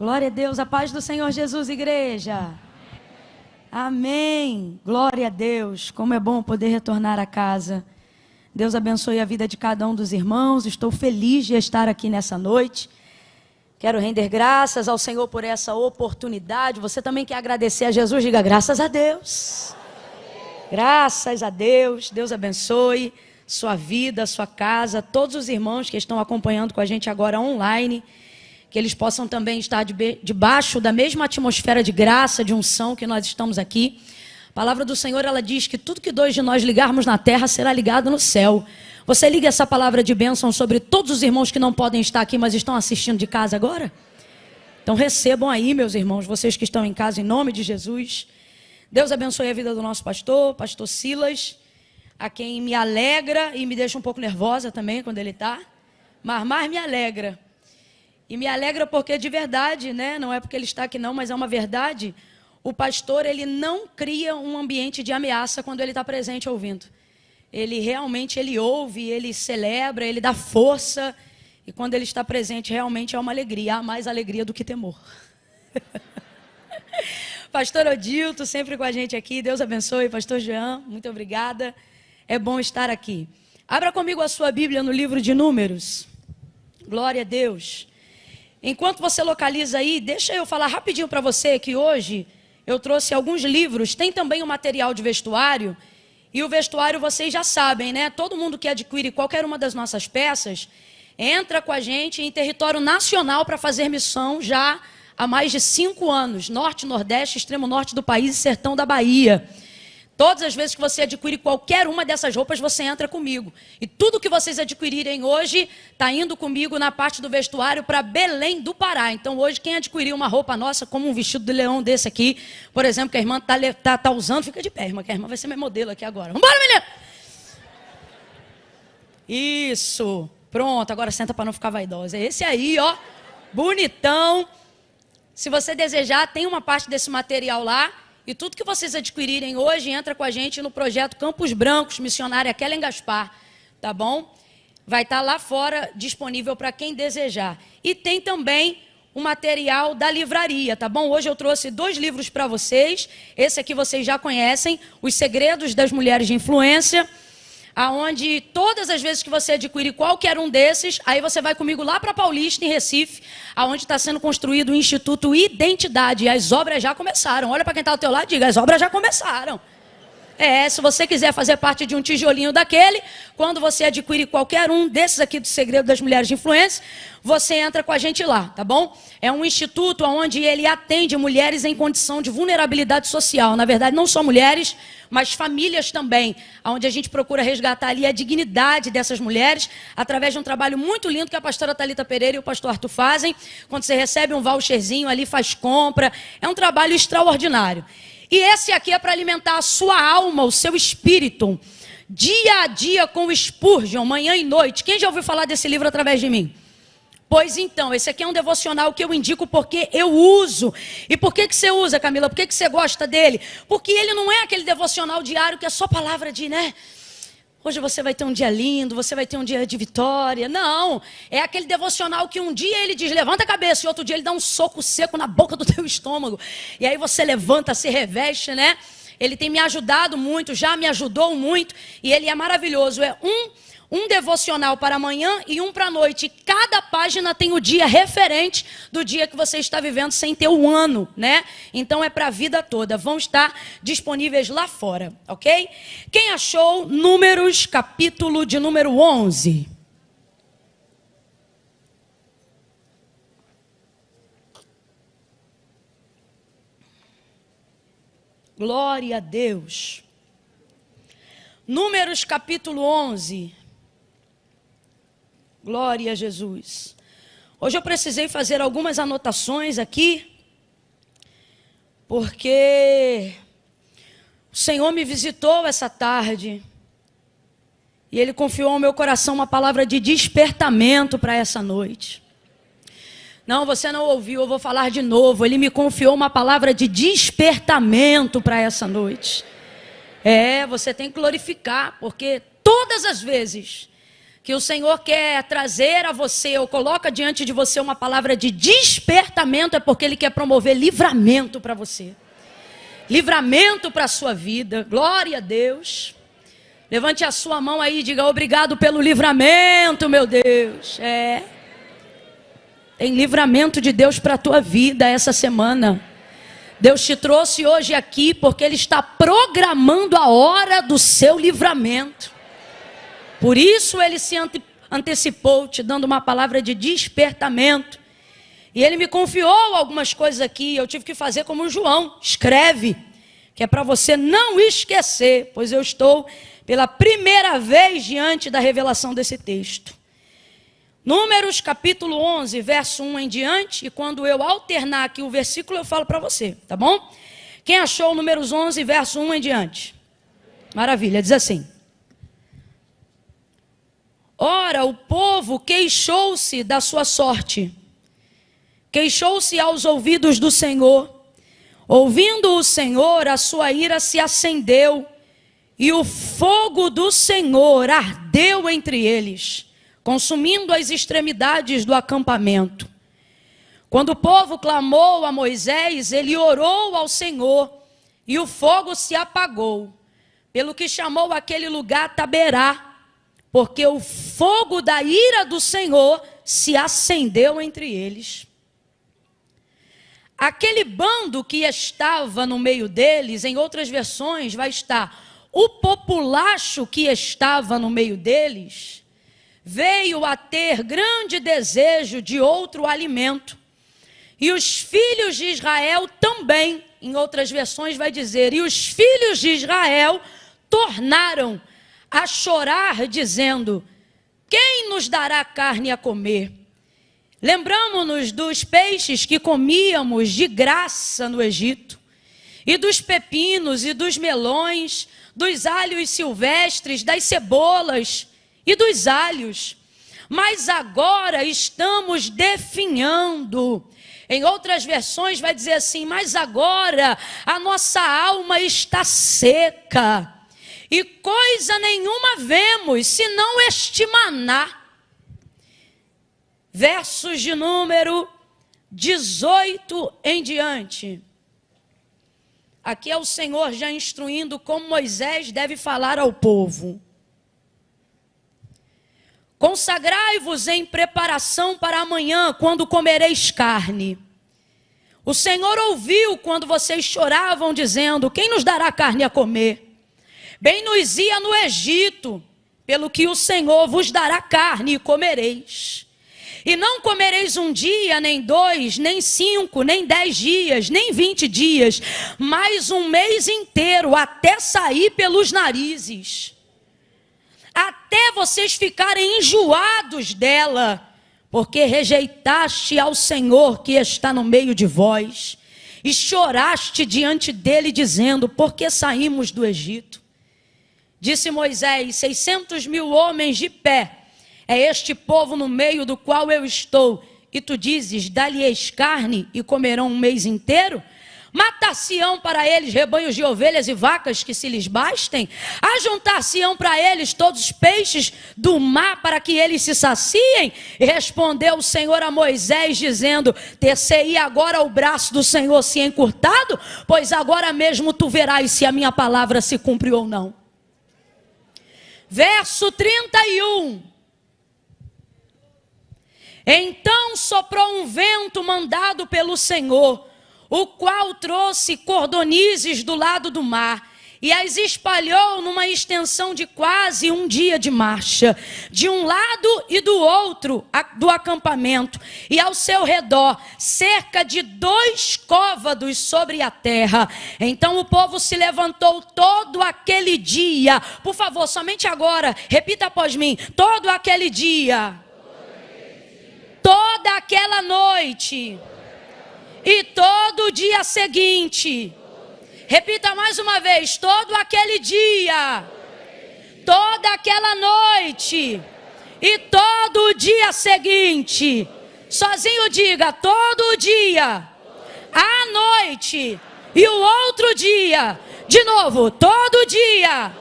Glória a Deus, a paz do Senhor Jesus, igreja. Amém. Glória a Deus. Como é bom poder retornar a casa. Deus abençoe a vida de cada um dos irmãos. Estou feliz de estar aqui nessa noite. Quero render graças ao Senhor por essa oportunidade. Você também quer agradecer a Jesus? Diga graças a Deus. Graças a Deus. Deus abençoe sua vida, sua casa, todos os irmãos que estão acompanhando com a gente agora online. Que eles possam também estar debaixo da mesma atmosfera de graça, de unção que nós estamos aqui. A palavra do Senhor, ela diz que tudo que dois de nós ligarmos na terra será ligado no céu. Você liga essa palavra de bênção sobre todos os irmãos que não podem estar aqui, mas estão assistindo de casa agora? Então recebam aí, meus irmãos, vocês que estão em casa, em nome de Jesus. Deus abençoe a vida do nosso pastor Silas, a quem me alegra e me deixa um pouco nervosa também quando ele está, mas mais me alegra. E me alegra porque de verdade, né? Não é porque ele está aqui não, mas é uma verdade. O pastor, ele não cria um ambiente de ameaça quando ele está presente ouvindo. Ele realmente, ele ouve, ele celebra, ele dá força. E quando ele está presente, realmente é uma alegria. Há mais alegria do que temor. Pastor Odilto, sempre com a gente aqui. Deus abençoe. Pastor Jean, muito obrigada. É bom estar aqui. Abra comigo a sua Bíblia no livro de Números. Glória a Deus. Enquanto você localiza aí, deixa eu falar rapidinho para você que hoje eu trouxe alguns livros, tem também o material de vestuário, e o vestuário vocês já sabem, né? Todo mundo que adquire qualquer uma das nossas peças, entra com a gente em território nacional para fazer missão já há mais de 5 anos, norte, nordeste, extremo norte do país e sertão da Bahia. Todas as vezes que você adquire qualquer uma dessas roupas, você entra comigo. E tudo que vocês adquirirem hoje, está indo comigo na parte do vestuário para Belém do Pará. Então hoje, quem adquirir uma roupa nossa, como um vestido de leão desse aqui, por exemplo, que a irmã tá usando, fica de pé, irmã, que a irmã vai ser minha modelo aqui agora. Vambora, menina! Isso! Pronto, agora senta para não ficar vaidosa. É esse aí, ó, bonitão. Se você desejar, tem uma parte desse material lá. E tudo que vocês adquirirem hoje, entra com a gente no projeto Campos Brancos, missionária Kellen Gaspar, tá bom? Vai estar lá fora, disponível para quem desejar. E tem também o material da livraria, tá bom? Hoje eu trouxe 2 livros para vocês. Esse aqui vocês já conhecem, Os Segredos das Mulheres de Influência, aonde todas as vezes que você adquirir qualquer um desses, aí você vai comigo lá para Paulista, em Recife, aonde está sendo construído o Instituto Identidade. E as obras já começaram. Olha para quem está ao teu lado e diga, as obras já começaram. Se você quiser fazer parte de um tijolinho daquele, quando você adquire qualquer um desses aqui do Segredo das Mulheres de Influência, você entra com a gente lá, tá bom? É um instituto onde ele atende mulheres em condição de vulnerabilidade social. Na verdade, não só mulheres, mas famílias também, onde a gente procura resgatar ali a dignidade dessas mulheres, através de um trabalho muito lindo que a pastora Thalita Pereira e o pastor Arthur fazem, quando você recebe um voucherzinho ali, faz compra. É um trabalho extraordinário. E esse aqui é para alimentar a sua alma, o seu espírito, dia a dia com o Spurgeon, manhã e noite. Quem já ouviu falar desse livro através de mim? Pois então, esse aqui é um devocional que eu indico porque eu uso. E por que você usa, Camila? Por que você gosta dele? Porque ele não é aquele devocional diário que é só palavra de, né? Hoje você vai ter um dia lindo, você vai ter um dia de vitória. Não, é aquele devocional que um dia ele diz, levanta a cabeça, e outro dia ele dá um soco seco na boca do teu estômago. E aí você levanta, se reveste, né? Ele tem me ajudado muito, já me ajudou muito, e ele é maravilhoso. É um devocional para amanhã e um para a noite. Cada página tem o dia referente do dia que você está vivendo sem ter o ano, né? Então é para a vida toda. Vão estar disponíveis lá fora, ok? Quem achou Números, capítulo de número 11? Glória a Deus. Números, capítulo 11. Glória a Jesus. Hoje eu precisei fazer algumas anotações aqui, porque o Senhor me visitou essa tarde, e Ele confiou ao meu coração uma palavra de despertamento para essa noite. Não, você não ouviu, eu vou falar de novo. Ele me confiou uma palavra de despertamento para essa noite. Você tem que glorificar, porque todas as vezes que o Senhor quer trazer a você, ou coloca diante de você uma palavra de despertamento, é porque Ele quer promover livramento para você. Livramento para a sua vida. Glória a Deus. Levante a sua mão aí e diga: obrigado pelo livramento, meu Deus. Tem livramento de Deus para a tua vida essa semana. Deus te trouxe hoje aqui porque Ele está programando a hora do seu livramento. Por isso Ele se antecipou, te dando uma palavra de despertamento. E Ele me confiou algumas coisas aqui. Eu tive que fazer como o João: escreve, que é para você não esquecer, pois eu estou pela primeira vez diante da revelação desse texto. Números capítulo 11, verso 1 em diante, e quando eu alternar aqui o versículo eu falo para você, tá bom? Quem achou Números 11, verso 1 em diante? Maravilha, diz assim: ora, o povo queixou-se da sua sorte, queixou-se aos ouvidos do Senhor. Ouvindo o Senhor, a sua ira se acendeu, e o fogo do Senhor ardeu entre eles, consumindo as extremidades do acampamento. Quando o povo clamou a Moisés, ele orou ao Senhor, e o fogo se apagou, pelo que chamou aquele lugar Taberá, porque o fogo da ira do Senhor se acendeu entre eles. Aquele bando que estava no meio deles, em outras versões vai estar: o populacho que estava no meio deles veio a ter grande desejo de outro alimento. E os filhos de Israel também, em outras versões vai dizer: e os filhos de Israel tornaram a chorar, dizendo: quem nos dará carne a comer? Lembramos-nos dos peixes que comíamos de graça no Egito, e dos pepinos e dos melões, dos alhos silvestres, das cebolas e dos alhos. Mas agora estamos definhando. Em outras versões vai dizer assim: mas agora a nossa alma está seca, e coisa nenhuma vemos, senão este maná. Versos de número 18 em diante. Aqui é o Senhor já instruindo como Moisés deve falar ao povo. Consagrai-vos em preparação para amanhã, quando comereis carne. O Senhor ouviu quando vocês choravam, dizendo: quem nos dará carne a comer? Bem nos ia no Egito, pelo que o Senhor vos dará carne e comereis. E não comereis um dia, nem 2, nem 5, nem 10 dias, nem 20 dias, mas um mês inteiro, até sair pelos narizes. Até vocês ficarem enjoados dela, porque rejeitaste ao Senhor que está no meio de vós, e choraste diante dele, dizendo: por que saímos do Egito? Disse Moisés: 600.000 homens de pé, é este povo no meio do qual eu estou, e tu dizes: dá-lhes carne e comerão um mês inteiro? Matar-se-ão para eles rebanhos de ovelhas e vacas que se lhes bastem? Ajuntar-se-ão para eles todos os peixes do mar para que eles se saciem? E respondeu o Senhor a Moisés, dizendo: ter-se-ia agora o braço do Senhor se encurtado? Pois agora mesmo tu verás se a minha palavra se cumpre ou não. Verso 31. Então soprou um vento mandado pelo Senhor, o qual trouxe cordonizes do lado do mar, e as espalhou numa extensão de quase um dia de marcha, de um lado e do outro do acampamento, e ao seu redor, cerca de 2 côvados sobre a terra. Então o povo se levantou todo aquele dia. Por favor, somente agora, repita após mim: todo aquele dia, toda aquela noite e todo o dia seguinte. Repita mais uma vez: todo aquele dia, toda aquela noite e todo o dia seguinte. Sozinho diga: todo o dia, a noite e o outro dia. De novo: todo dia,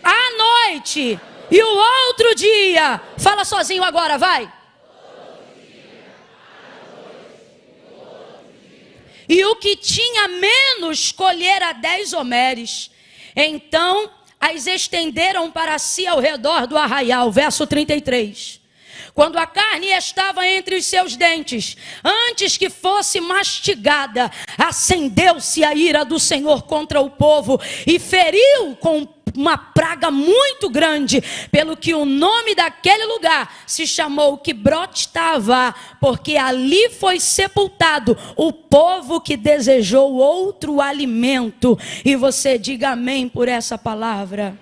a noite E o outro dia, fala sozinho agora, vai. E o que tinha menos colhera 10 homeres. Então as estenderam para si ao redor do arraial. Verso 33. Quando a carne estava entre os seus dentes, antes que fosse mastigada, acendeu-se a ira do Senhor contra o povo e feriu com uma praga muito grande, pelo que o nome daquele lugar se chamou Quibrot Tavá, porque ali foi sepultado o povo que desejou outro alimento. E você diga amém por essa palavra.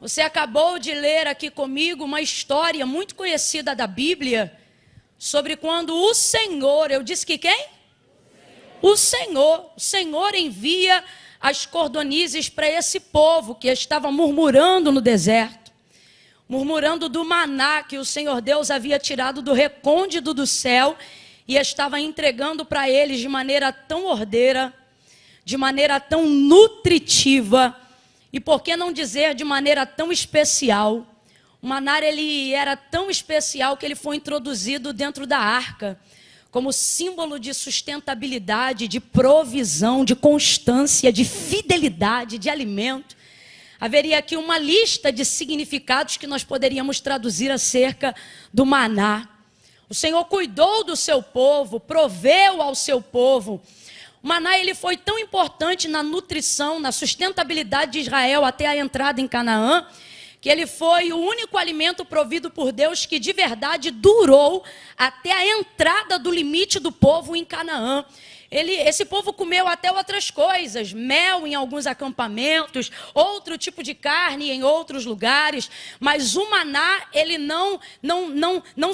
Você acabou de ler aqui comigo uma história muito conhecida da Bíblia, sobre quando o Senhor, eu disse que quem? O Senhor envia as cordonizes para esse povo que estava murmurando no deserto, murmurando do maná que o Senhor Deus havia tirado do recôndito do céu e estava entregando para eles de maneira tão ordeira, de maneira tão nutritiva, e por que não dizer de maneira tão especial. O maná, ele era tão especial que ele foi introduzido dentro da arca, como símbolo de sustentabilidade, de provisão, de constância, de fidelidade, de alimento. Haveria aqui uma lista de significados que nós poderíamos traduzir acerca do maná. O Senhor cuidou do seu povo, proveu ao seu povo. O maná, ele foi tão importante na nutrição, na sustentabilidade de Israel até a entrada em Canaã, que ele foi o único alimento provido por Deus que de verdade durou até a entrada do limite do povo em Canaã. Esse povo comeu até outras coisas, mel em alguns acampamentos, outro tipo de carne em outros lugares, mas o maná, ele não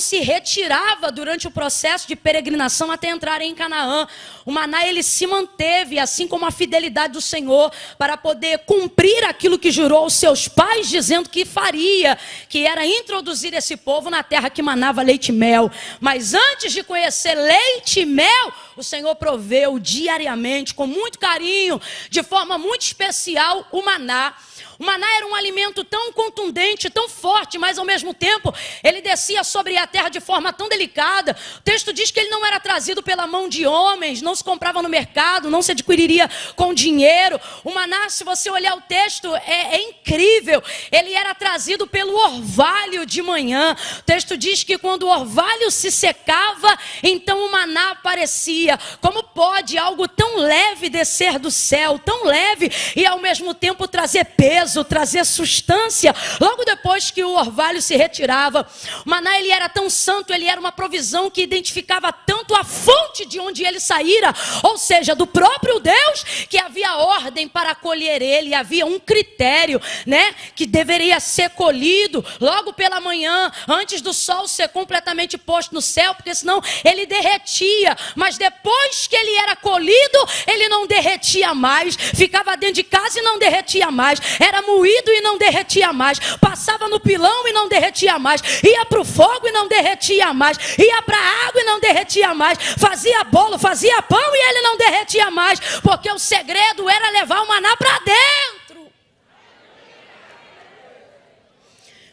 se retirava durante o processo de peregrinação até entrar em Canaã. O maná, ele se manteve, assim como a fidelidade do Senhor, para poder cumprir aquilo que jurou aos seus pais, dizendo que faria, que era introduzir esse povo na terra que manava leite e mel. Mas antes de conhecer leite e mel, o Senhor proveu diariamente, com muito carinho, de forma muito especial, o maná. O maná era um alimento tão contundente, tão forte, mas ao mesmo tempo ele descia sobre a terra de forma tão delicada. O texto diz que ele não era trazido pela mão de homens, não se comprava no mercado, não se adquiriria com dinheiro. O maná, se você olhar o texto, é incrível. Ele era trazido pelo orvalho de manhã. O texto diz que quando o orvalho se secava, então o maná aparecia. Como pode algo tão leve descer do céu, tão leve, e ao mesmo tempo trazer peso, trazer substância, logo depois que o orvalho se retirava? O maná, ele era tão santo, ele era uma provisão que identificava tanto a fonte de onde ele saíra, ou seja, do próprio Deus, que havia ordem para colher ele, havia um critério, né, que deveria ser colhido logo pela manhã, antes do sol ser completamente posto no céu, porque senão ele derretia. Mas depois que ele era colhido, ele não derretia mais, ficava dentro de casa e não derretia mais, era moído e não derretia mais, passava no pilão e não derretia mais, ia para o fogo e não derretia mais, ia para a água e não derretia mais, fazia bolo, fazia pão e ele não derretia mais, porque o segredo era levar o maná para dentro.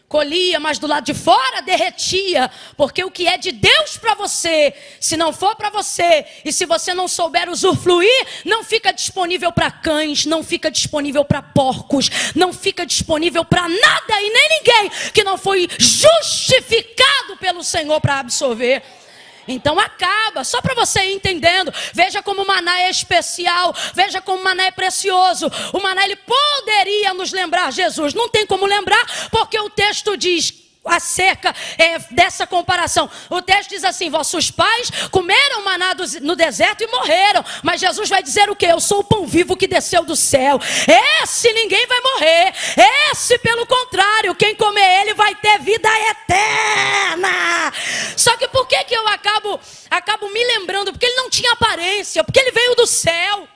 Colhia, mas do lado de fora derretia, porque o que é de Deus para você, se não for para você, e se você não souber usufruir, não fica disponível para cães, não fica disponível para porcos, não fica disponível para nada e nem ninguém que não foi justificado pelo Senhor para absorver. Então acaba, só para você ir entendendo. Veja como o maná é especial, veja como o maná é precioso. O maná, ele poderia nos lembrar Jesus, não tem como lembrar, porque o texto diz acerca dessa comparação. O texto diz assim: vossos pais comeram maná no deserto e morreram, mas Jesus vai dizer o quê? Eu sou o pão vivo que desceu do céu. Esse ninguém vai morrer, esse pelo contrário, quem comer ele vai ter vida eterna. Só que por que eu acabo me lembrando? Porque ele não tinha aparência, porque ele veio do céu.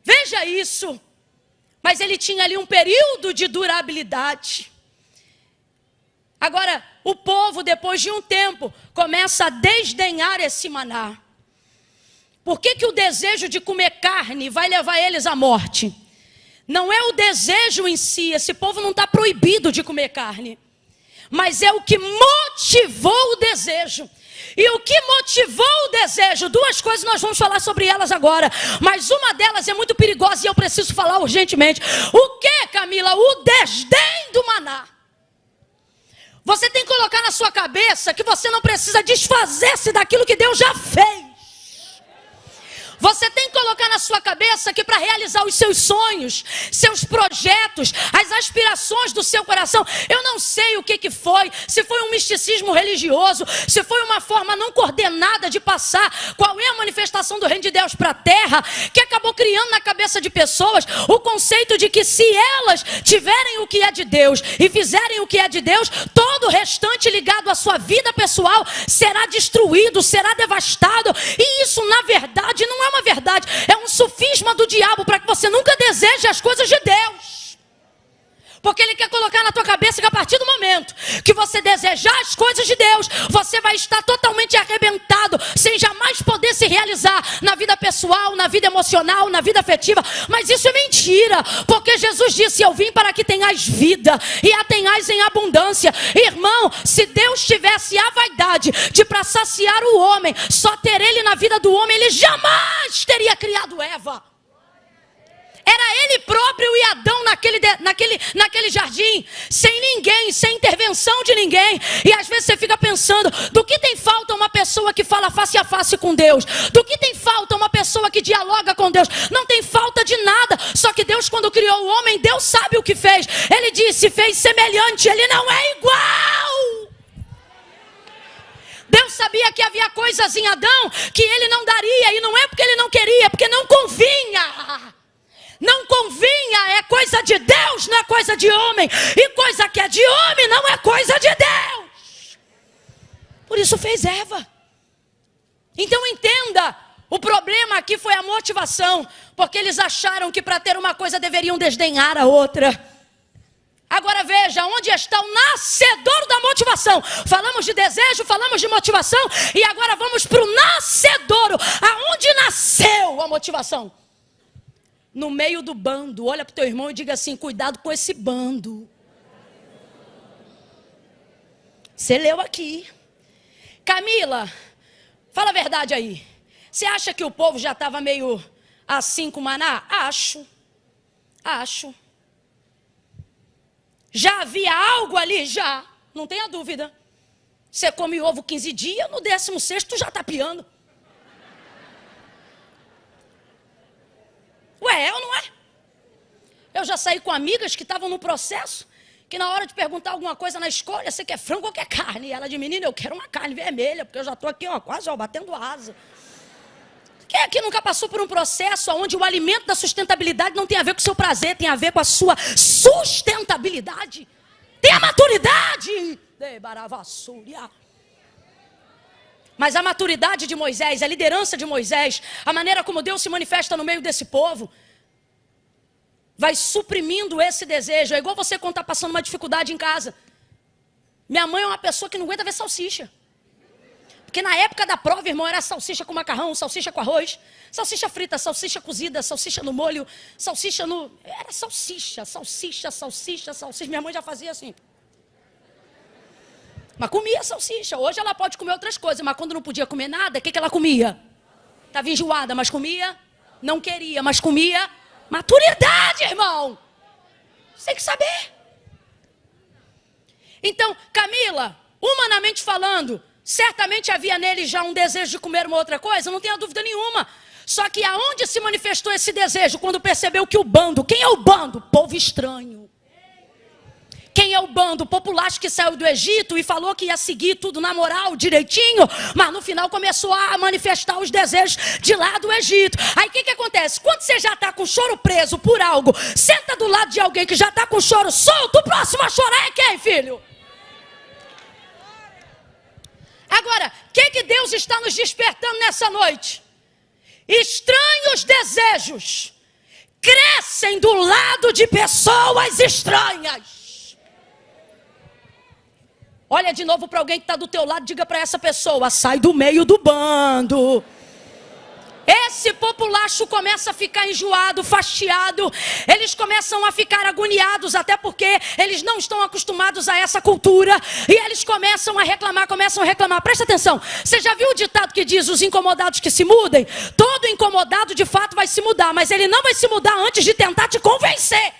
Veja isso. Mas ele tinha ali um período de durabilidade. Agora, o povo, depois de um tempo, começa a desdenhar esse maná. Por que o desejo de comer carne vai levar eles à morte? Não é o desejo em si, esse povo não está proibido de comer carne. Mas é o que motivou o desejo. E o que motivou o desejo? Duas coisas nós vamos falar sobre elas agora. Mas uma delas é muito perigosa e eu preciso falar urgentemente. O que, Camila? O desdém do maná. Você tem que colocar na sua cabeça que você não precisa desfazer-se daquilo que Deus já fez. Você tem que colocar na sua cabeça que para realizar os seus sonhos, seus projetos, as aspirações do seu coração, eu não sei o que foi, se foi um misticismo religioso, se foi uma forma não coordenada de passar qual é a manifestação do reino de Deus para a terra, que acabou criando na cabeça de pessoas o conceito de que se elas tiverem o que é de Deus e fizerem o que é de Deus, todo o restante ligado à sua vida pessoal será destruído, será devastado. E isso na verdade não é uma verdade, é um sofisma do diabo para que você nunca deseje as coisas de Deus. Porque ele quer colocar na tua cabeça que a partir do momento que você desejar as coisas de Deus, você vai estar totalmente arrebentado, sem jamais poder se realizar na vida pessoal, na vida emocional, na vida afetiva. Mas isso é mentira, porque Jesus disse: eu vim para que tenhais vida e a tenhais em abundância. Irmão, se Deus tivesse a vaidade de para saciar o homem, só ter ele na vida do homem, ele jamais teria criado Eva. Era ele próprio e Adão naquele jardim, sem ninguém, sem intervenção de ninguém. E às vezes você fica pensando, do que tem falta uma pessoa que fala face a face com Deus? Do que tem falta uma pessoa que dialoga com Deus? Não tem falta de nada. Só que Deus, quando criou o homem, Deus sabe o que fez. Ele disse, fez semelhante, ele não é igual. Deus sabia que havia coisas em Adão que ele não daria. E não é porque ele não queria, é porque não convinha. Não convinha, é coisa de Deus, não é coisa de homem. E coisa que é de homem não é coisa de Deus. Por isso fez Eva. Então entenda, o problema aqui foi a motivação. Porque eles acharam que para ter uma coisa deveriam desdenhar a outra. Agora veja, onde está o nascedor da motivação? Falamos de desejo, falamos de motivação. E agora vamos para o nascedouro. Aonde nasceu a motivação? No meio do bando. Olha para o teu irmão e diga assim, cuidado com esse bando. Você leu aqui. Camila, fala a verdade aí. Você acha que o povo já estava meio assim com maná? Acho. Já havia algo ali? Já. Não tenha dúvida. Você come ovo 15 dias, no 16º já está piando. Ué, é ou não é? Eu já saí com amigas que estavam no processo, que na hora de perguntar alguma coisa na escolha, você quer frango ou quer carne? E ela de menina, eu quero uma carne vermelha, porque eu já estou aqui, ó, quase batendo asa. Quem aqui nunca passou por um processo onde o alimento da sustentabilidade não tem a ver com o seu prazer, tem a ver com a sua sustentabilidade? Tem a maturidade. Mas a maturidade de Moisés, a liderança de Moisés, a maneira como Deus se manifesta no meio desse povo, vai suprimindo esse desejo. É igual você quando está passando uma dificuldade em casa. Minha mãe é uma pessoa que não aguenta ver salsicha. Porque na época da prova, irmão, era salsicha com macarrão, salsicha com arroz, salsicha frita, salsicha cozida, salsicha no molho, salsicha no... Era salsicha. Minha mãe já fazia assim. Mas comia salsicha. Hoje ela pode comer outras coisas, mas quando não podia comer nada, o que ela comia? Estava enjoada, mas comia. Não queria, mas comia. Maturidade, irmão. Você tem que saber. Então, Camila, humanamente falando, certamente havia nele já um desejo de comer uma outra coisa, não tenha dúvida nenhuma. Só que aonde se manifestou esse desejo? Quando percebeu que o bando, quem é o bando? Povo estranho. Quem é o bando? O populacho que saiu do Egito e falou que ia seguir tudo na moral, direitinho, mas no final começou a manifestar os desejos de lá do Egito. Aí o que acontece? Quando você já está com o choro preso por algo, senta do lado de alguém que já está com o choro solto, o próximo a chorar é quem, filho? Agora, o que Deus está nos despertando nessa noite? Estranhos desejos crescem do lado de pessoas estranhas. Olha de novo para alguém que está do teu lado, diga para essa pessoa, sai do meio do bando. Esse populacho começa a ficar enjoado, fastiado. Eles começam a ficar agoniados, até porque eles não estão acostumados a essa cultura. E eles começam a reclamar. Presta atenção. Você já viu o ditado que diz: os incomodados que se mudem? Todo incomodado de fato vai se mudar, mas ele não vai se mudar antes de tentar te convencer.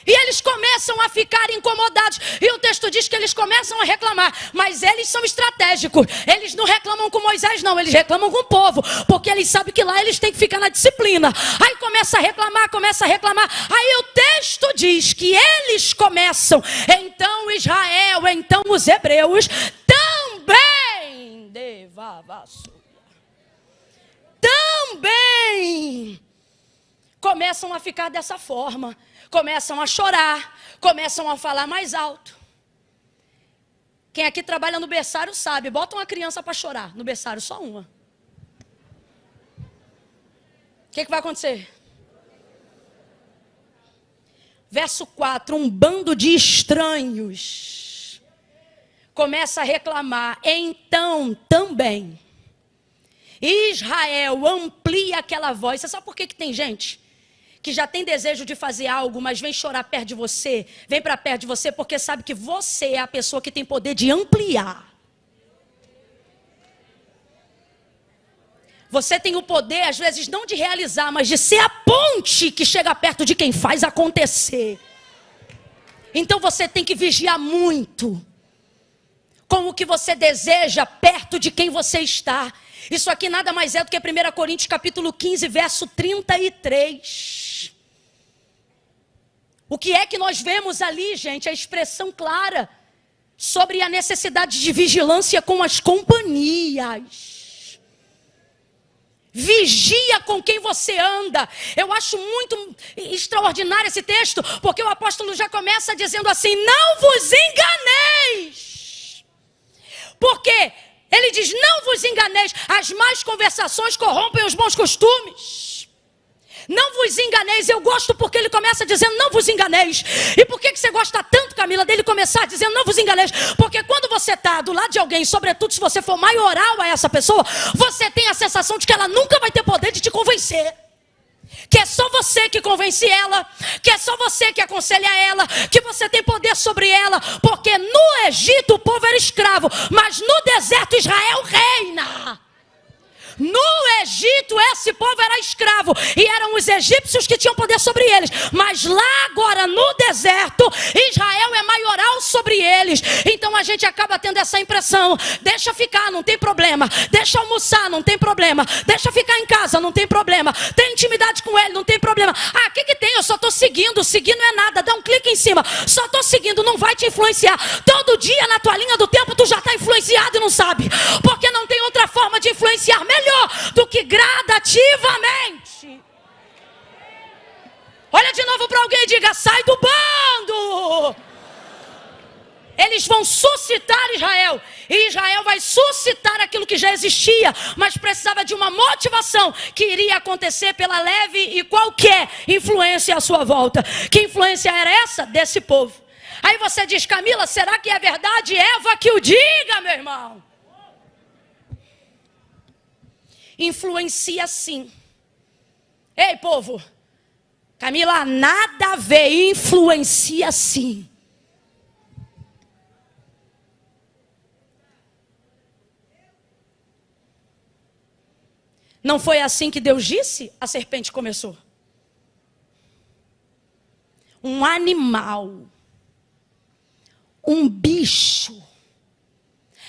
E eles começam a ficar incomodados. E o texto diz que eles começam a reclamar. Mas eles são estratégicos. Eles não reclamam com Moisés, não. Eles reclamam com o povo. Porque eles sabem que lá eles têm que ficar na disciplina. Aí começa a reclamar. Aí o texto diz que eles começam. Então Israel, então os hebreus também começam a ficar dessa forma. Começam a chorar, começam a falar mais alto. Quem aqui trabalha no berçário sabe, bota uma criança para chorar no berçário, só uma. O que vai acontecer? Verso 4, um bando de estranhos começa a reclamar. Então também Israel amplia aquela voz. Você sabe por que tem gente que já tem desejo de fazer algo, mas vem chorar perto de você, vem para perto de você, porque sabe que você é a pessoa que tem poder de ampliar. Você tem o poder, às vezes, não de realizar, mas de ser a ponte que chega perto de quem faz acontecer. Então você tem que vigiar muito com o que você deseja perto de quem você está. Isso aqui nada mais é do que 1 Coríntios capítulo 15, verso 33. O que é que nós vemos ali, gente? A expressão clara sobre a necessidade de vigilância com as companhias. Vigia com quem você anda. Eu acho muito extraordinário esse texto, porque o apóstolo já começa dizendo assim: não vos enganeis. Porque ele diz: não vos enganeis, as más conversações corrompem os bons costumes. Não vos enganeis. Eu gosto porque ele começa dizendo: não vos enganeis. E por que você gosta tanto, Camila, dele começar dizendo: não vos enganeis? Porque quando você está do lado de alguém, sobretudo se você for maioral a essa pessoa, você tem a sensação de que ela nunca vai ter poder de te convencer. Que é só você que convence ela, que é só você que aconselha ela, que você tem poder sobre ela. Porque no Egito o povo era escravo, mas no deserto Israel reina. No Egito esse povo era escravo e eram os egípcios que tinham poder sobre eles. Mas lá agora no deserto Israel é maioral sobre eles. Então a gente acaba tendo essa impressão: deixa ficar, não tem problema. Deixa almoçar, não tem problema. Deixa ficar em casa, não tem problema. Tem intimidade com ele, não tem problema. Ah, o que tem? Eu só estou seguindo. Seguir não é nada, dá um clique em cima. Só estou seguindo, não vai te influenciar. Todo dia na tua linha do tempo tu já está influenciado e não sabe. Porque não tem outra forma de influenciar melhor do que gradativamente. Olha de novo para alguém e diga: sai do bando. Eles vão suscitar Israel, e Israel vai suscitar aquilo que já existia, mas precisava de uma motivação que iria acontecer pela leve e qualquer influência à sua volta. Que influência era essa? Desse povo. Aí você diz: Camila, será que é verdade? Eva que o diga, meu irmão. Influencia sim. Ei, povo, Camila, nada a ver, influencia sim. Não foi assim que Deus disse? A serpente começou. Um animal, um bicho.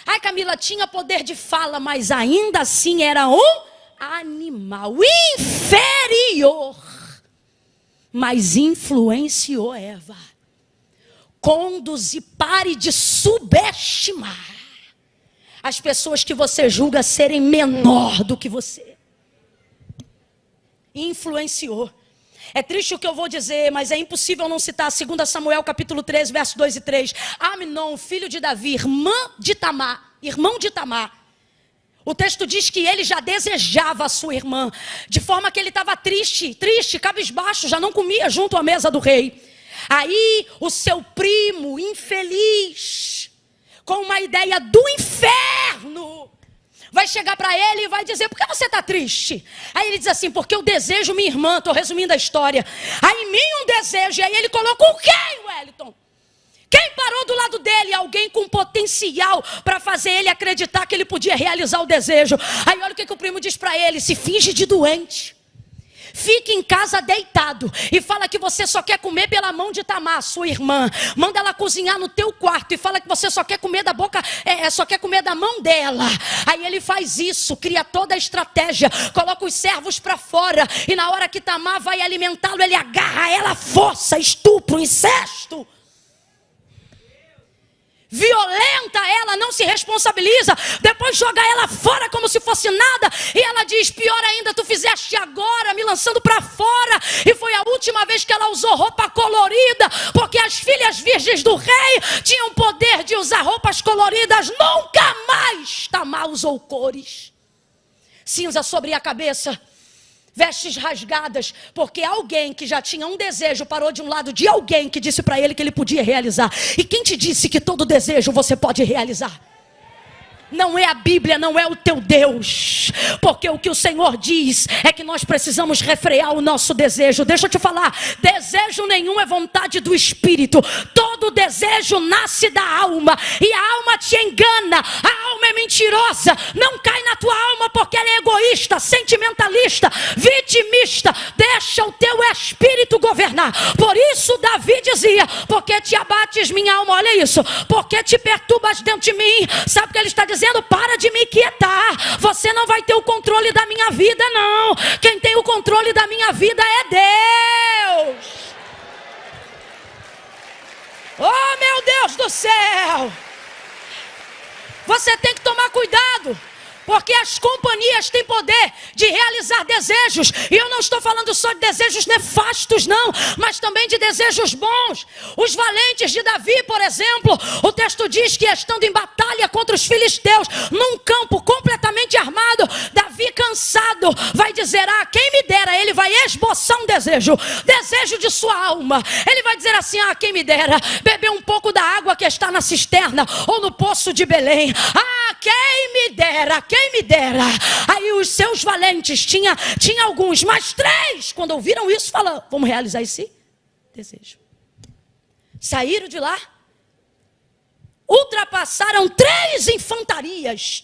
Ai, Camila, tinha poder de fala, mas ainda assim era um animal inferior. Mas influenciou Eva. Conduze, pare de subestimar as pessoas que você julga serem menor do que você. Influenciou. É triste o que eu vou dizer, mas é impossível não citar 2 Samuel capítulo 13, versos 2 e 3. Aminon, filho de Davi, irmão de Tamar. O texto diz que ele já desejava a sua irmã, de forma que ele estava triste, cabisbaixo, já não comia junto à mesa do rei. Aí o seu primo infeliz, com uma ideia do inferno, vai chegar para ele e vai dizer: por que você está triste? Aí ele diz assim: porque eu desejo minha irmã. Estou resumindo a história. Aí em mim um desejo. E aí ele colocou quem, Wellington? Quem parou do lado dele? Alguém com potencial para fazer ele acreditar que ele podia realizar o desejo. Aí olha o que o primo diz para ele: se finge de doente. Fique em casa deitado e fala que você só quer comer pela mão de Tamar, sua irmã. Manda ela cozinhar no teu quarto e fala que você só quer comer da boca, só quer comer da mão dela. Aí ele faz isso, cria toda a estratégia, coloca os servos para fora e na hora que Tamar vai alimentá-lo, ele agarra ela, força, estupro, incesto. Violenta ela, não se responsabiliza, depois joga ela fora como se fosse nada, e ela diz: pior ainda, tu fizeste agora, me lançando para fora. E foi a última vez que ela usou roupa colorida, porque as filhas virgens do rei tinham poder de usar roupas coloridas. Nunca mais Tamar usou cores. Cinza sobre a cabeça, vestes rasgadas, porque alguém que já tinha um desejo parou de um lado de alguém que disse para ele que ele podia realizar. E quem te disse que todo desejo você pode realizar? Não é a Bíblia, não é o teu Deus, porque o que o Senhor diz é que nós precisamos refrear o nosso desejo. Deixa eu te falar, desejo nenhum é vontade do Espírito. Todo desejo nasce da alma, e a alma te engana, a alma é mentirosa, não cai na tua alma porque ela é egoísta, sentimentalista, vitimista. Deixa o teu espírito governar. Por isso Davi dizia: porque te abates minha alma, olha isso, porque te perturbas dentro de mim. Sabe o que ele está dizendo? Para de me quietar. Você não vai ter o controle da minha vida, não. Quem tem o controle da minha vida é Deus. Oh, meu Deus do céu. Você tem que tomar cuidado, porque as companhias têm poder de realizar desejos. E eu não estou falando só de desejos nefastos, não, mas também de desejos bons. Os valentes de Davi, por exemplo, o texto diz que estando em batalha contra os filisteus, num campo completamente armado, Davi cansado vai dizer: ah, quem me dera. Ele vai esboçar um desejo de sua alma. Ele vai dizer assim: ah, quem me dera beber um pouco da água que está na cisterna ou no poço de Belém. Ah, quem me dera, quem me dera. Aí os seus valentes, tinha alguns, mas 3, quando ouviram isso, falaram: vamos realizar esse desejo. Saíram de lá, ultrapassaram 3 infantarias,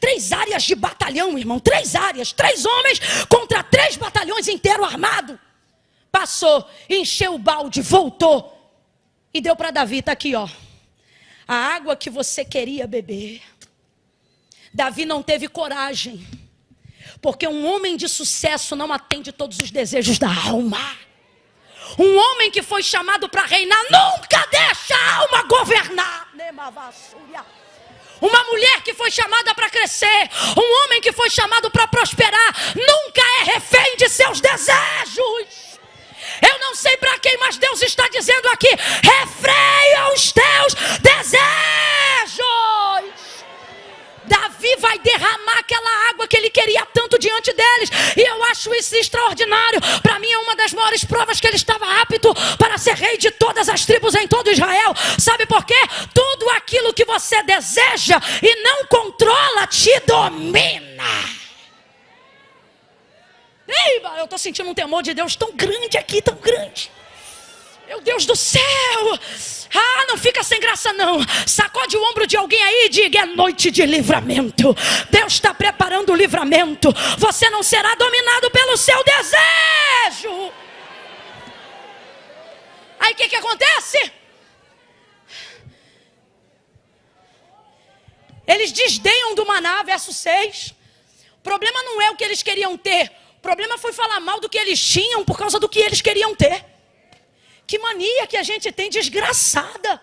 3 áreas de batalhão, irmão, 3 áreas, 3 homens contra 3 batalhões inteiros armados. Passou, encheu o balde, voltou e deu para Davi: está aqui, ó, a água que você queria beber. Davi não teve coragem, porque um homem de sucesso não atende todos os desejos da alma. Um homem que foi chamado para reinar nunca deixa a alma governar. Uma mulher que foi chamada para crescer, um homem que foi chamado para prosperar, nunca é refém de seus desejos. Eu não sei para quem, mas Deus está dizendo aqui: refreia os teus desejos. Davi vai derramar aquela água que ele queria tanto diante deles. E eu acho isso extraordinário. Para mim é uma das maiores provas que ele estava apto para ser rei de todas as tribos em todo Israel. Sabe por quê? Tudo aquilo que você deseja e não controla te domina. Ei, eu estou sentindo um temor de Deus tão grande aqui, tão grande. Meu Deus do céu. Ah, não fica sem graça não. Sacode o ombro de alguém aí e diga: é noite de livramento. Deus está preparando o livramento. Você não será dominado pelo seu desejo. Aí o que acontece? Eles desdenham do maná, verso 6. O problema não é o que eles queriam ter. O problema foi falar mal do que eles tinham por causa do que eles queriam ter. Que mania que a gente tem desgraçada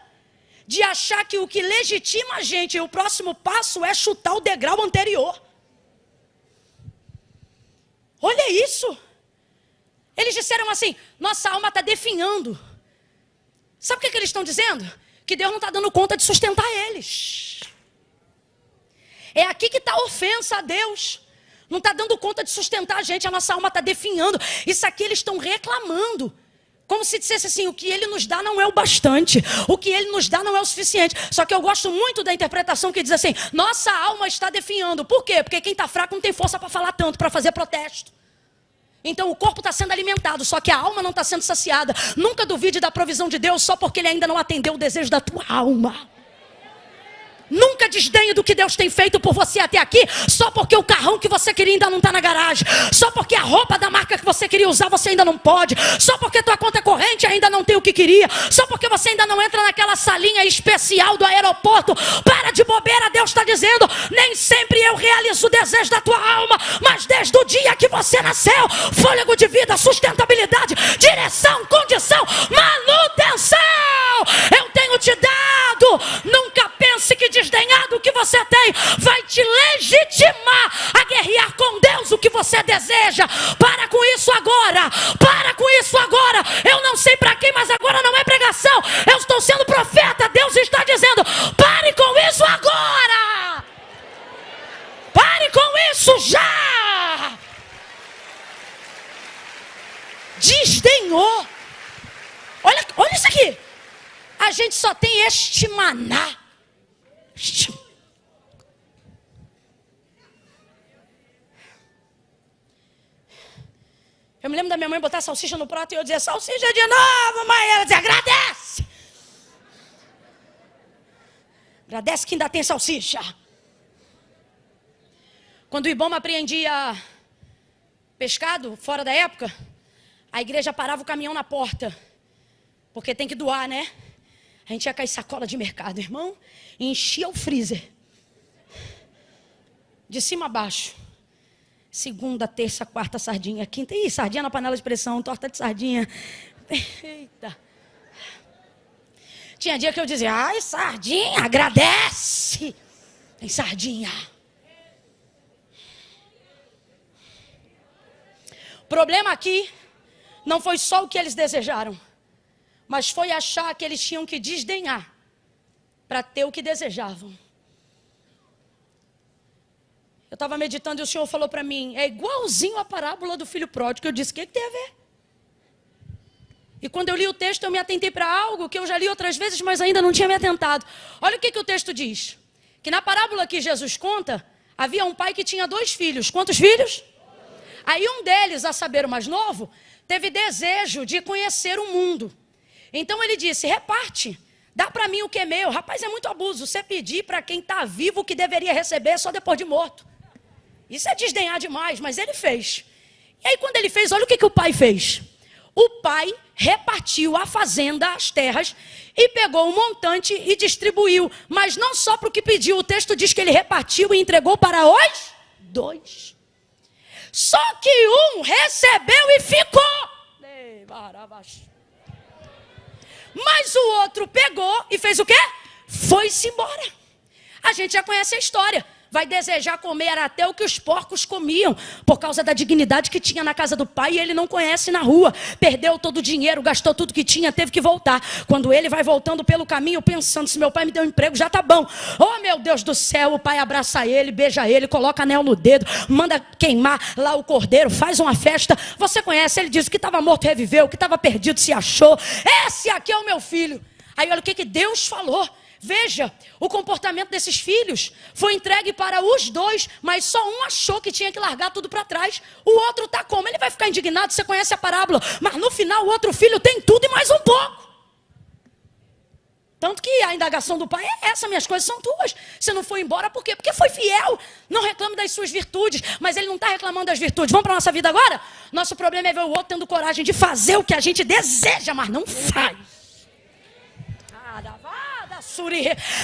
de achar que o que legitima a gente, o próximo passo é chutar o degrau anterior. Olha isso. Eles disseram assim: nossa alma está definhando. Sabe o que eles estão dizendo? Que Deus não está dando conta de sustentar eles. É aqui que está a ofensa a Deus. Não está dando conta de sustentar a gente, a nossa alma está definhando. Isso aqui eles estão reclamando. Como se dissesse assim, o que ele nos dá não é o bastante. O que ele nos dá não é o suficiente. Só que eu gosto muito da interpretação que diz assim, nossa alma está definhando. Por quê? Porque quem está fraco não tem força para falar tanto, para fazer protesto. Então o corpo está sendo alimentado, só que a alma não está sendo saciada. Nunca duvide da provisão de Deus só porque ele ainda não atendeu o desejo da tua alma. Nunca desdenhe do que Deus tem feito por você até aqui, só porque o carrão que você queria ainda não está na garagem, só porque a roupa da marca que você queria usar você ainda não pode, só porque tua conta corrente ainda não tem o que queria, só porque você ainda não entra naquela salinha especial do aeroporto. Para de bobeira, Deus está dizendo, nem sempre eu realizo o desejo da tua alma, mas desde o dia que você nasceu, fôlego de vida, sustentabilidade, direção, condição, manutenção, eu tenho te dado. Nunca pense que desdenhar do que você tem vai te legitimar a guerrear com Deus o que você deseja. Para com isso agora. Para com isso agora. Eu não sei para quem, mas agora não é pregação. Eu estou sendo profeta. Deus está dizendo, pare com isso agora. Pare com isso já. Desdenhou. Olha isso aqui. A gente só tem este maná. Eu me lembro da minha mãe botar salsicha no prato e eu dizia, salsicha de novo, mãe. Ela dizia, agradece. Agradece que ainda tem salsicha. Quando o Ibama apreendia pescado, fora da época, a igreja parava o caminhão na porta. Porque tem que doar, né? A gente ia cair sacola de mercado, irmão, e enchia o freezer. De cima a baixo. Segunda, terça, quarta, sardinha. Quinta, sardinha na panela de pressão, torta de sardinha. Eita. Tinha dia que eu dizia, ai, sardinha, agradece. Tem sardinha. O problema aqui não foi só o que eles desejaram, mas foi achar que eles tinham que desdenhar para ter o que desejavam. Eu estava meditando e o Senhor falou para mim, é igualzinho a parábola do filho pródigo. Eu disse, o que tem a ver? E quando eu li o texto, eu me atentei para algo que eu já li outras vezes, mas ainda não tinha me atentado. Olha o que o texto diz. Que na parábola que Jesus conta, havia um pai que tinha 2 filhos. Quantos filhos? Aí um deles, a saber o mais novo, teve desejo de conhecer o mundo. Então ele disse, reparte, dá para mim o que é meu. Rapaz, é muito abuso, você pedir para quem está vivo o que deveria receber só depois de morto. Isso é desdenhar demais, mas ele fez. E aí quando ele fez, olha o que o pai fez. O pai repartiu a fazenda, as terras, e pegou um montante e distribuiu. Mas não só para o que pediu, o texto diz que ele repartiu e entregou para os 2. Só que um recebeu e ficou. Mas o outro pegou e fez o quê? Foi-se embora. A gente já conhece a história. Vai desejar comer até o que os porcos comiam, por causa da dignidade que tinha na casa do pai, e ele não conhece na rua. Perdeu todo o dinheiro, gastou tudo que tinha, teve que voltar. Quando ele vai voltando pelo caminho, pensando, se meu pai me deu um emprego, já tá bom. Oh, meu Deus do céu, o pai abraça ele, beija ele, coloca anel no dedo, manda queimar lá o cordeiro, faz uma festa. Você conhece, ele diz que estava morto, reviveu, que estava perdido, se achou. Esse aqui é o meu filho. Aí olha o que Deus falou. Veja, o comportamento desses filhos foi entregue para os 2, mas só um achou que tinha que largar tudo para trás. O outro está como? Ele vai ficar indignado, você conhece a parábola, mas no final o outro filho tem tudo e mais um pouco. Tanto que a indagação do pai é essa, minhas coisas são tuas. Você não foi embora por quê? Porque foi fiel, não reclame das suas virtudes, mas ele não está reclamando das virtudes. Vamos para a nossa vida agora? Nosso problema é ver o outro tendo coragem de fazer o que a gente deseja, mas não faz.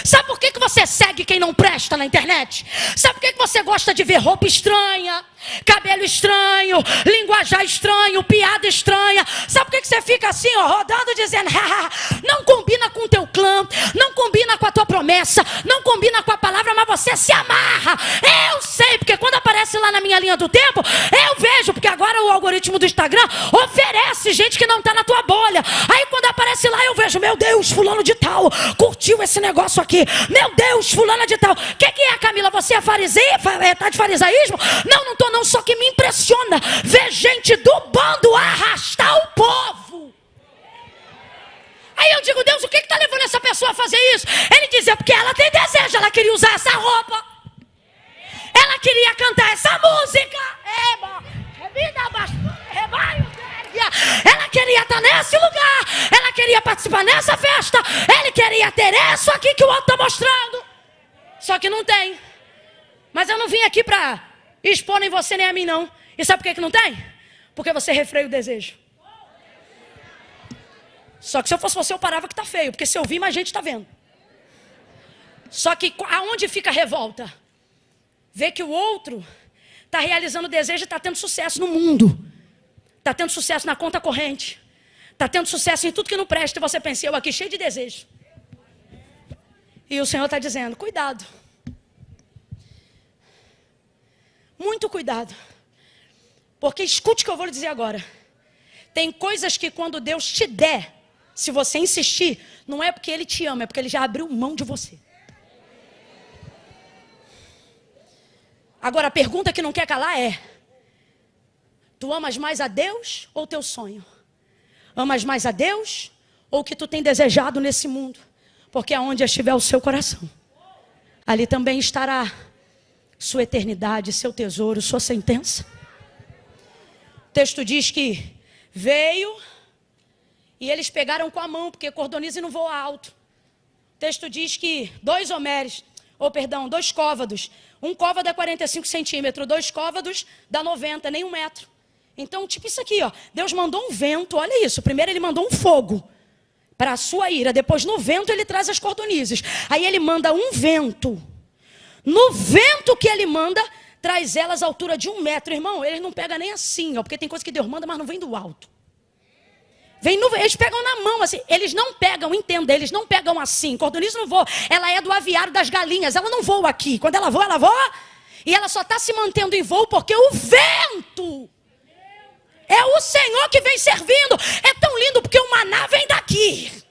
Sabe por que você segue quem não presta na internet? Sabe por que você gosta de ver roupa estranha, cabelo estranho, linguajar estranho, piada estranha? Sabe por que você fica assim, ó, rodando, dizendo, não combina com o teu clã, não combina com a tua promessa, não combina com a palavra, mas você se amarra. Eu sei, porque quando aparece lá na minha linha do tempo, eu vejo, porque agora o algoritmo do Instagram oferece gente que não está na tua bolha. Aí quando aparece lá, eu vejo, meu Deus, fulano de tal curtiu esse negócio aqui. Meu Deus, fulana de tal. O que é, Camila? Você é fariseia? Tá de farisaísmo? Não tô não. Só que me impressiona ver gente do bando arrastar o povo. Aí eu digo, Deus, o que está levando essa pessoa a fazer isso? Ele dizia, porque ela tem desejo, ela queria usar essa roupa. Ela queria cantar essa música. Ela queria estar nesse lugar. Ela queria participar nessa festa. Ele queria ter isso aqui que o outro está mostrando. Só que não tem. Mas eu não vim aqui para expor nem você nem a mim, não. E sabe por que não tem? Porque você refreia o desejo. Só que se eu fosse você, eu parava que tá feio. Porque se eu vir, mais gente está vendo. Só que aonde fica a revolta? Ver que o outro está realizando desejo e está tendo sucesso no mundo. Está tendo sucesso na conta corrente. Está tendo sucesso em tudo que não presta. E você pensa, eu aqui cheio de desejo. E o Senhor está dizendo, cuidado. Muito cuidado. Porque escute o que eu vou lhe dizer agora. Tem coisas que quando Deus te der, se você insistir, não é porque Ele te ama, é porque Ele já abriu mão de você. Agora a pergunta que não quer calar é: tu amas mais a Deus ou teu sonho? Amas mais a Deus ou o que tu tem desejado nesse mundo? Porque aonde estiver o seu coração, ali também estará sua eternidade, seu tesouro, sua sentença. O texto diz que veio e eles pegaram com a mão, porque cordonize não voa alto. O texto diz que dois côvados. Um côvado é 45 centímetros, 2 côvados dá 90, nem 1 metro. Então, tipo isso aqui, ó. Deus mandou um vento, olha isso. Primeiro ele mandou um fogo para a sua ira. Depois no vento ele traz as cordonizes. Aí ele manda um vento. No vento que ele manda, traz elas à altura de 1 metro. Irmão, eles não pegam nem assim, ó. Porque tem coisa que Deus manda, mas não vem do alto. Eles pegam na mão, assim. Eles não pegam, entenda, eles não pegam assim. Cordoniza não voa. Ela é do aviário das galinhas. Ela não voa aqui. Quando ela voa. E ela só está se mantendo em voo porque o vento é o Senhor que vem servindo. É tão lindo porque o maná vem daqui.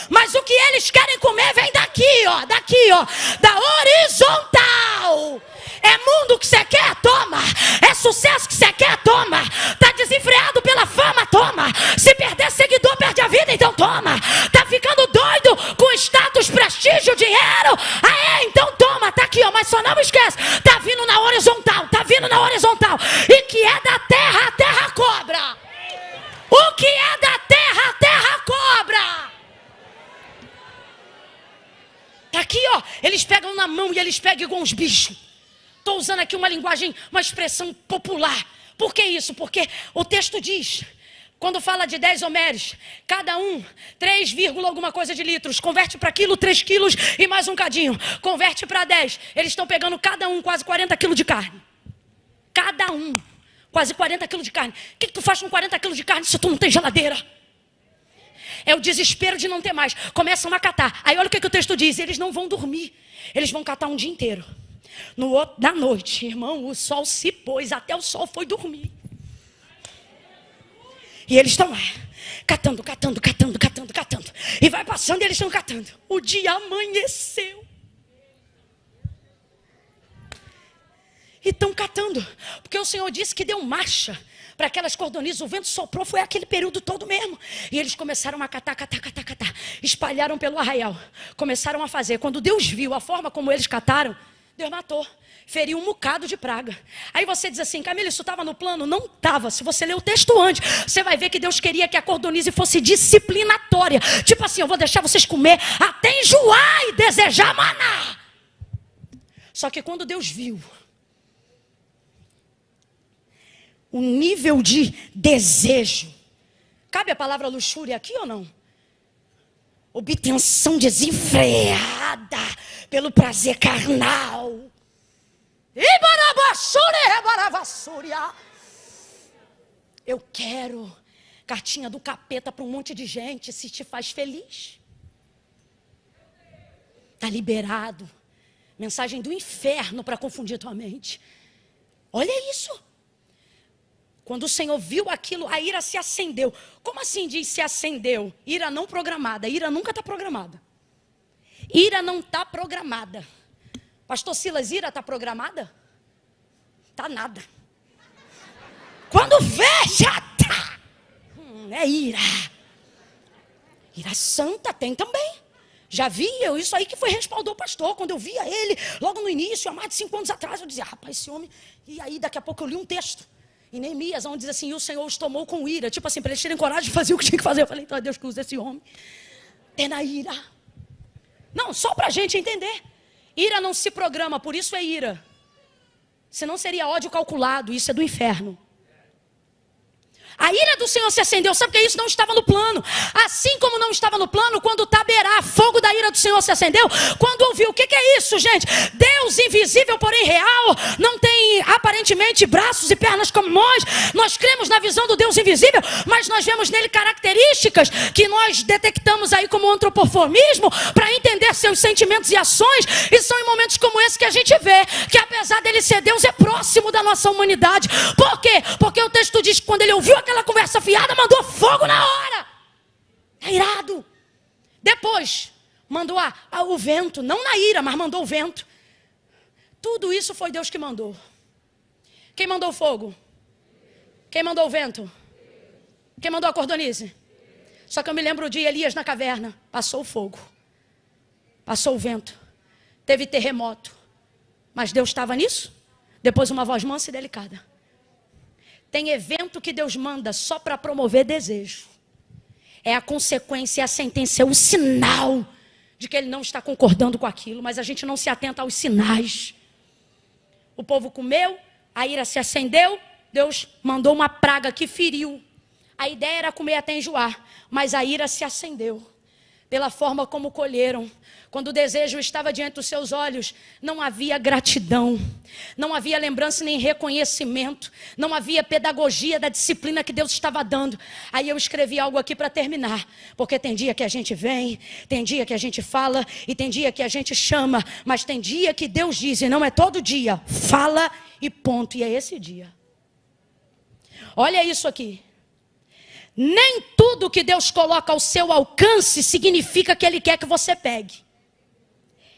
Mas o que eles querem comer vem daqui, ó. Daqui, ó. Da horizontal. É mundo que você quer? Toma. É sucesso que você quer? Toma. Tá desenfreado pela fama? Toma. Se perder seguidor, perde a vida? Então toma. Tá ficando doido com status, prestígio, dinheiro? Ah, é? Então toma. Tá aqui, ó. Mas só não esquece. Tá vindo na horizontal. Tá vindo na horizontal. E que é da terra, a terra cobra. O que é da terra, a terra cobra. Tá aqui, ó. Eles pegam na mão e eles pegam igual uns bichos. Estou usando aqui uma linguagem, uma expressão popular. Por que isso? Porque o texto diz, quando fala de 10 homérios, cada um 3, alguma coisa de litros, converte para quilo 3 quilos e mais um cadinho, converte para 10. Eles estão pegando cada um quase 40 quilos de carne. Cada um, quase 40 quilos de carne. O que tu faz com 40 quilos de carne se tu não tem geladeira? É o desespero de não ter mais. Começam a catar. Aí olha o que o texto diz, eles não vão dormir. Eles vão catar um dia inteiro. Na noite, irmão, o sol se pôs, até o sol foi dormir. E eles estão lá, catando. E vai passando e eles estão catando. O dia amanheceu. E estão catando, porque o Senhor disse que deu marcha para aquelas cordonizas. O vento soprou, foi aquele período todo mesmo. E eles começaram a catar. Espalharam pelo arraial. Começaram a fazer. Quando Deus viu a forma como eles cataram, Deus matou, feriu um bocado de praga. Aí você diz assim, Camila, isso estava no plano? Não estava. Se você ler o texto antes, você vai ver que Deus queria que a cordonize fosse disciplinatória. Tipo assim, eu vou deixar vocês comer até enjoar e desejar maná. Só que quando Deus viu o nível de desejo, cabe a palavra luxúria aqui ou não? Obtenção desenfreada pelo prazer carnal. Eu quero cartinha do capeta para um monte de gente. Se te faz feliz, está liberado. Mensagem do inferno para confundir tua mente. Olha isso. Quando o Senhor viu aquilo, a ira se acendeu. Como assim diz se acendeu? Ira não programada. Ira nunca está programada. Ira não está programada. Pastor Silas, ira está programada? Está nada. Quando vê, já está. É ira. Ira santa tem também. Já vi eu, isso aí que foi respaldou o pastor. Quando eu via ele, logo no início, há mais de 5 anos atrás, eu dizia, rapaz, esse homem... E aí, daqui a pouco, eu li um texto em Neemias, onde diz assim, e o Senhor os tomou com ira. Tipo assim, para eles terem coragem de fazer o que tinha que fazer. Eu falei, então é Deus que usa esse homem. Tem na ira. Não, só para a gente entender. Ira não se programa, por isso é ira. Senão seria ódio calculado, isso é do inferno. A ira do Senhor se acendeu, sabe porque isso não estava no plano. Assim como não estava no plano, quando Taberá, fogo da ira do Senhor se acendeu, quando ouviu, o que é isso, gente? Deus invisível, porém real, não tem aparentemente braços e pernas como nós cremos na visão do Deus invisível, mas nós vemos nele características que nós detectamos aí como antropoformismo, para entender seus sentimentos e ações, e são em momentos como esse que a gente vê, que apesar dele ser Deus, é próximo da nossa humanidade. Por quê? Porque o texto diz que quando ele ouviu aquela conversa fiada, mandou fogo na hora. É irado. Depois, mandou o vento, não na ira, mas mandou o vento. Tudo isso foi Deus que mandou. Quem mandou o fogo? Quem mandou o vento? Quem mandou a cordonize? Só que eu me lembro de Elias na caverna. Passou o fogo. Passou o vento. Teve terremoto. Mas Deus estava nisso? Depois uma voz mansa e delicada. Tem evento que Deus manda só para promover desejo. É a consequência, é a sentença, é o sinal de que ele não está concordando com aquilo, mas a gente não se atenta aos sinais. O povo comeu, a ira se acendeu, Deus mandou uma praga que feriu. A ideia era comer até enjoar, mas a ira se acendeu pela forma como colheram. Quando o desejo estava diante dos seus olhos, não havia gratidão, não havia lembrança nem reconhecimento, não havia pedagogia da disciplina que Deus estava dando. Aí eu escrevi algo aqui para terminar, porque tem dia que a gente vem, tem dia que a gente fala, e tem dia que a gente chama, mas tem dia que Deus diz, e não é todo dia, fala e ponto, e é esse dia. Olha isso aqui. Nem tudo que Deus coloca ao seu alcance significa que Ele quer que você pegue.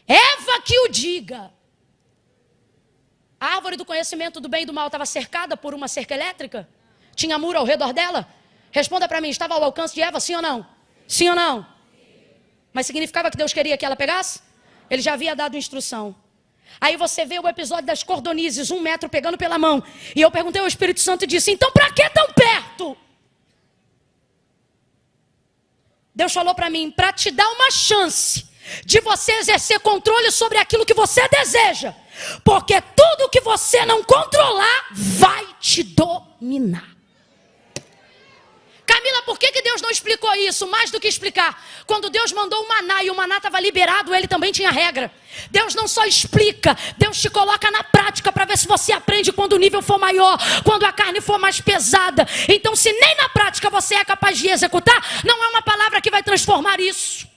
Eva que o diga. A árvore do conhecimento do bem e do mal estava cercada por uma cerca elétrica? Tinha muro ao redor dela? Responda para mim, estava ao alcance de Eva, sim ou não? Sim ou não? Mas significava que Deus queria que ela pegasse? Ele já havia dado instrução. Aí você vê o episódio das cordonizes, 1 metro pegando pela mão. E eu perguntei ao Espírito Santo e disse, então para que tão perto? Deus falou para mim, para te dar uma chance de você exercer controle sobre aquilo que você deseja. Porque tudo que você não controlar vai te dominar. Camila, por que Deus não explicou isso? Mais do que explicar. Quando Deus mandou o maná e o maná estava liberado, ele também tinha regra. Deus não só explica, Deus te coloca na prática para ver se você aprende quando o nível for maior, quando a carne for mais pesada. Então, se nem na prática você é capaz de executar, não é uma palavra que vai transformar isso.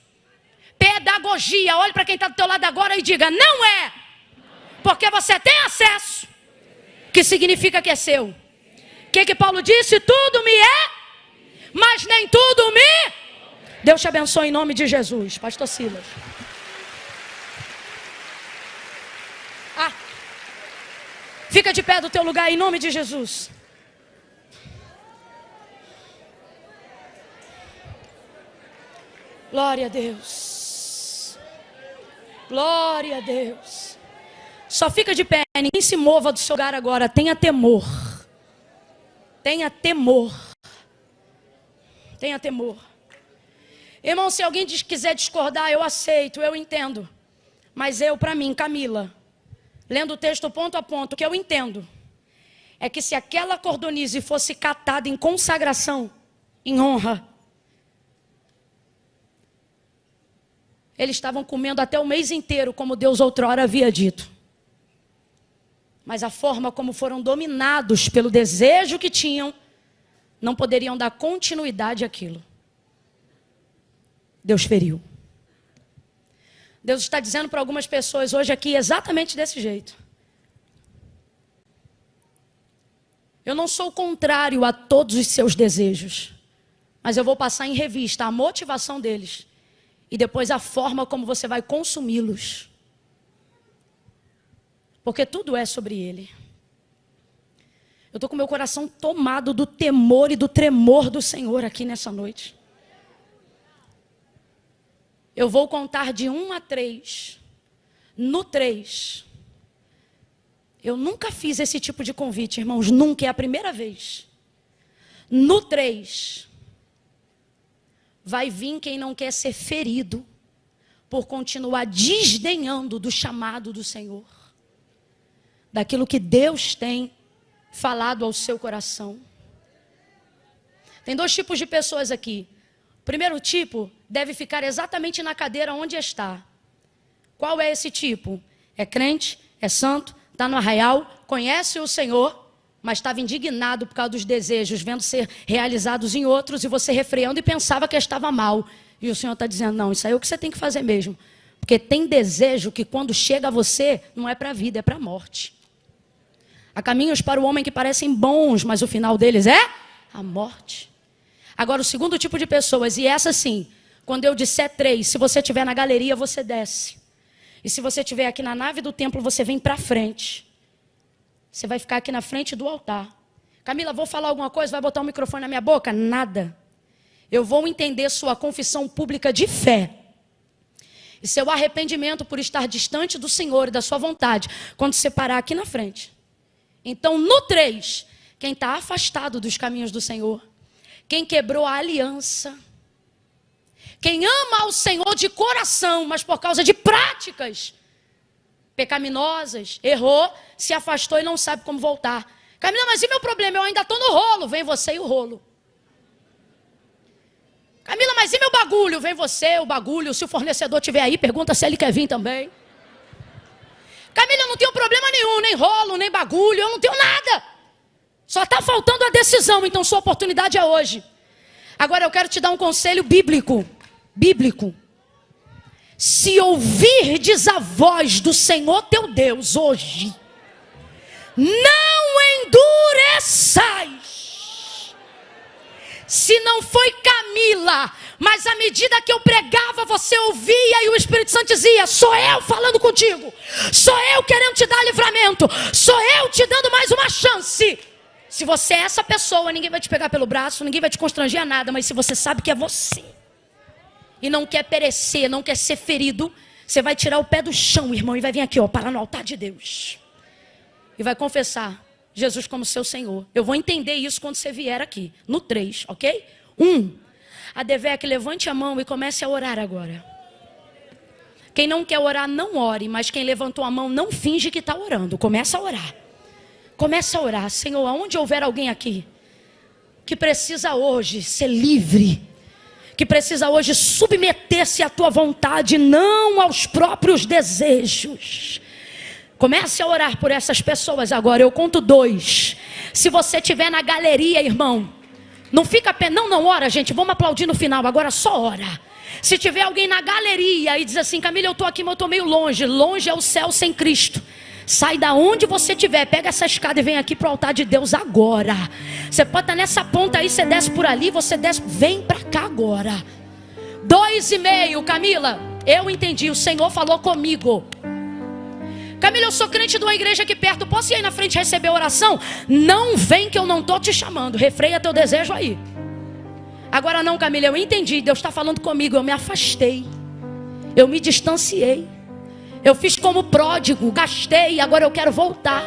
Pedagogia, olhe para quem está do teu lado agora e diga, não é. Porque você tem acesso, que significa que é seu. O que Paulo disse? Tudo me é, mas nem tudo me... Deus te abençoe em nome de Jesus. Pastor Silas. Fica de pé do teu lugar em nome de Jesus. Glória a Deus. Glória a Deus. Só fica de pé, ninguém se mova do seu lugar agora. Tenha temor. Tenha temor. Tenha temor. Irmão, se alguém quiser discordar, eu aceito, eu entendo. Mas para mim, Camila, lendo o texto ponto a ponto, o que eu entendo é que se aquela cordonize fosse catada em consagração, em honra, eles estavam comendo até o mês inteiro, como Deus outrora havia dito. Mas a forma como foram dominados pelo desejo que tinham, não poderiam dar continuidade àquilo. Deus feriu. Deus está dizendo para algumas pessoas hoje aqui exatamente desse jeito. Eu não sou contrário a todos os seus desejos, mas eu vou passar em revista a motivação deles e depois a forma como você vai consumi-los. Porque tudo é sobre Ele. Eu estou com meu coração tomado do temor e do tremor do Senhor aqui nessa noite. Eu vou contar de 1 a 3. No 3. Eu nunca fiz esse tipo de convite, irmãos. Nunca, é a primeira vez. No 3. Vai vir quem não quer ser ferido por continuar desdenhando do chamado do Senhor. Daquilo que Deus tem falado ao seu coração. Tem 2 tipos de pessoas aqui. O primeiro tipo deve ficar exatamente na cadeira onde está. Qual é esse tipo? É crente, é santo, está no arraial, conhece o Senhor, mas estava indignado por causa dos desejos, vendo ser realizados em outros, e você refreando e pensava que estava mal. E o Senhor está dizendo, não, isso aí é o que você tem que fazer mesmo. Porque tem desejo que quando chega a você, não é para a vida, é para a morte. Há caminhos para o homem que parecem bons, mas o final deles é a morte. Agora, o segundo tipo de pessoas, e essa sim, quando eu disser 3, se você estiver na galeria, você desce. E se você estiver aqui na nave do templo, você vem para frente. Você vai ficar aqui na frente do altar. Camila, vou falar alguma coisa? Vai botar o microfone na minha boca? Nada. Eu vou entender sua confissão pública de fé. E seu arrependimento por estar distante do Senhor e da sua vontade, quando você parar aqui na frente. Então, no 3, quem está afastado dos caminhos do Senhor, quem quebrou a aliança, quem ama ao Senhor de coração, mas por causa de práticas pecaminosas, errou, se afastou e não sabe como voltar. Camila, mas e meu problema? Eu ainda estou no rolo. Vem você e o rolo. Camila, mas e meu bagulho? Vem você, o bagulho. Se o fornecedor estiver aí, pergunta se ele quer vir também. Camila, eu não tenho problema nenhum, nem rolo, nem bagulho, eu não tenho nada. Só está faltando a decisão, então sua oportunidade é hoje. Agora eu quero te dar um conselho bíblico. Bíblico. Se ouvirdes a voz do Senhor teu Deus hoje, não endureçais. Se não foi Camila, mas à medida que eu pregava, você ouvia e o Espírito Santo dizia, sou eu falando contigo, sou eu querendo te dar livramento, sou eu te dando mais uma chance. Se você é essa pessoa, ninguém vai te pegar pelo braço, ninguém vai te constranger a nada, mas se você sabe que é você, e não quer perecer, não quer ser ferido, você vai tirar o pé do chão, irmão, e vai vir aqui, ó, parar no altar de Deus. E vai confessar Jesus como seu Senhor. Eu vou entender isso quando você vier aqui, no 3, ok? 1. A Devec, levante a mão e comece a orar agora. Quem não quer orar, não ore, mas quem levantou a mão, não finge que está orando. Começa a orar. Começa a orar. Senhor, aonde houver alguém aqui que precisa hoje ser livre, que precisa hoje submeter-se à tua vontade, não aos próprios desejos. Comece a orar por essas pessoas agora. Eu conto 2. Se você estiver na galeria, irmão, não fica não ora, gente. Vamos aplaudir no final. Agora só ora. Se tiver alguém na galeria e diz assim, Camila, eu estou aqui, mas eu estou meio longe. Longe é o céu sem Cristo. Sai da onde você estiver, pega essa escada e vem aqui para o altar de Deus agora. Você pode estar nessa ponta aí, você desce por ali, você desce, vem para cá agora. 2,5, Camila, eu entendi, o Senhor falou comigo. Camila, eu sou crente de uma igreja aqui perto, posso ir aí na frente receber oração? Não vem que eu não estou te chamando, refreia teu desejo aí. Agora não, Camila, eu entendi, Deus está falando comigo, eu me afastei, eu me distanciei. Eu fiz como pródigo, gastei, agora eu quero voltar.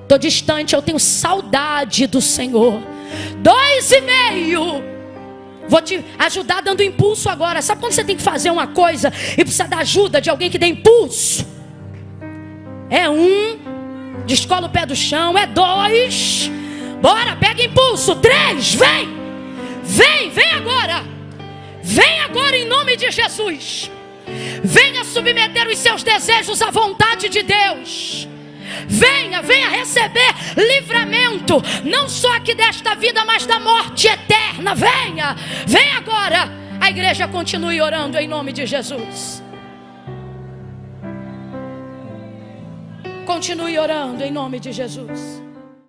Estou distante, eu tenho saudade do Senhor. 2,5. Vou te ajudar dando impulso agora. Sabe quando você tem que fazer uma coisa e precisa da ajuda de alguém que dê impulso? É 1, descola o pé do chão. É 2, bora, pega impulso. 3, vem. Vem agora. Vem agora em nome de Jesus. Venha submeter os seus desejos à vontade de Deus. Venha receber livramento, não só aqui desta vida, mas da morte eterna. Venha agora. A igreja continue orando em nome de Jesus. Continue orando em nome de Jesus.